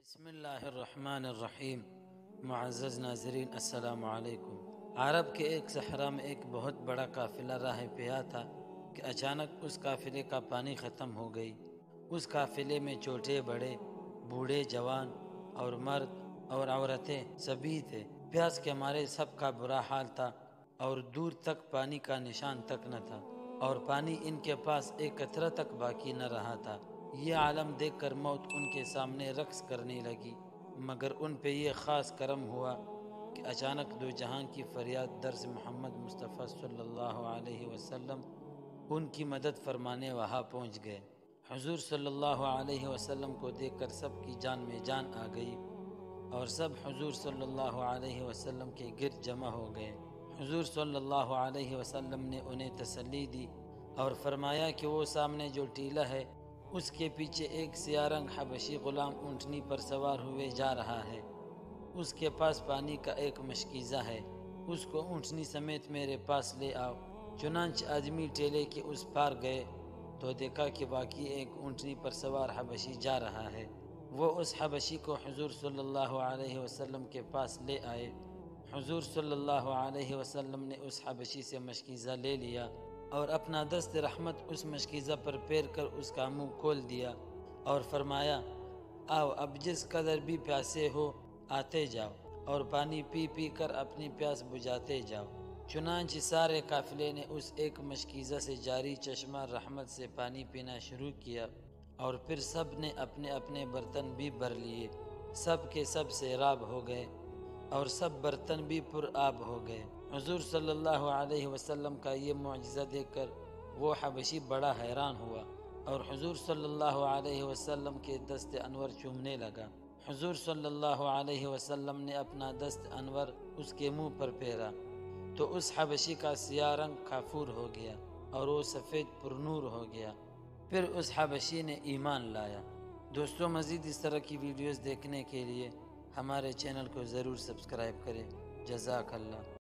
بسم اللہ الرحمن الرحیم۔ معزز ناظرین السلام علیکم۔ عرب کے ایک صحرا میں ایک بہت بڑا قافلہ راہ پیا تھا کہ اچانک اس قافلے کا پانی ختم ہو گئی۔ اس قافلے میں چھوٹے بڑے، بوڑھے جوان اور مرد اور عورتیں سبھی تھے۔ پیاس کے مارے سب کا برا حال تھا اور دور تک پانی کا نشان تک نہ تھا، اور پانی ان کے پاس ایک قطرہ تک باقی نہ رہا تھا۔ یہ عالم دیکھ کر موت ان کے سامنے رقص کرنے لگی، مگر ان پہ یہ خاص کرم ہوا کہ اچانک دو جہاں کی فریاد درس محمد مصطفیٰ صلی اللہ علیہ وسلم ان کی مدد فرمانے وہاں پہنچ گئے۔ حضور صلی اللہ علیہ وسلم کو دیکھ کر سب کی جان میں جان آ گئی اور سب حضور صلی اللہ علیہ وسلم کے گرد جمع ہو گئے۔ حضور صلی اللہ علیہ وسلم نے انہیں تسلی دی اور فرمایا کہ وہ سامنے جو ٹیلہ ہے اس کے پیچھے ایک سیاہ رنگ حبشی غلام اونٹنی پر سوار ہوئے جا رہا ہے۔ اس کے پاس پانی کا ایک مشکیزہ ہے، اس کو اونٹنی سمیت میرے پاس لے آؤ۔ چنانچہ آدمی ٹیلے کے اس پار گئے تو دیکھا کہ باقی ایک اونٹنی پر سوار حبشی جا رہا ہے۔ وہ اس حبشی کو حضور صلی اللہ علیہ وسلم کے پاس لے آئے۔ حضور صلی اللہ علیہ وسلم نے اس حبشی سے مشکیزہ لے لیا اور اپنا دست رحمت اس مشکیزہ پر پھیر کر اس کا منہ کھول دیا اور فرمایا، آؤ اب جس قدر بھی پیاسے ہو آتے جاؤ اور پانی پی پی کر اپنی پیاس بجھاتے جاؤ۔ چنانچہ سارے قافلے نے اس ایک مشکیزہ سے جاری چشمہ رحمت سے پانی پینا شروع کیا، اور پھر سب نے اپنے اپنے برتن بھی بھر لیے۔ سب کے سب سیراب ہو گئے اور سب برتن بھی پر آب ہو گئے۔ حضور صلی اللہ علیہ وسلم کا یہ معجزہ دیکھ کر وہ حبشی بڑا حیران ہوا اور حضور صلی اللہ علیہ وسلم کے دست انور چومنے لگا۔ حضور صلی اللہ علیہ وسلم نے اپنا دست انور اس کے منہ پر پھیرا تو اس حبشی کا سیاہ رنگ کافور ہو گیا اور وہ سفید پر نور ہو گیا۔ پھر اس حبشی نے ایمان لایا۔ دوستو، مزید اس طرح کی ویڈیوز دیکھنے کے لیے ہمارے چینل کو ضرور سبسکرائب کریں۔ جزاک اللہ۔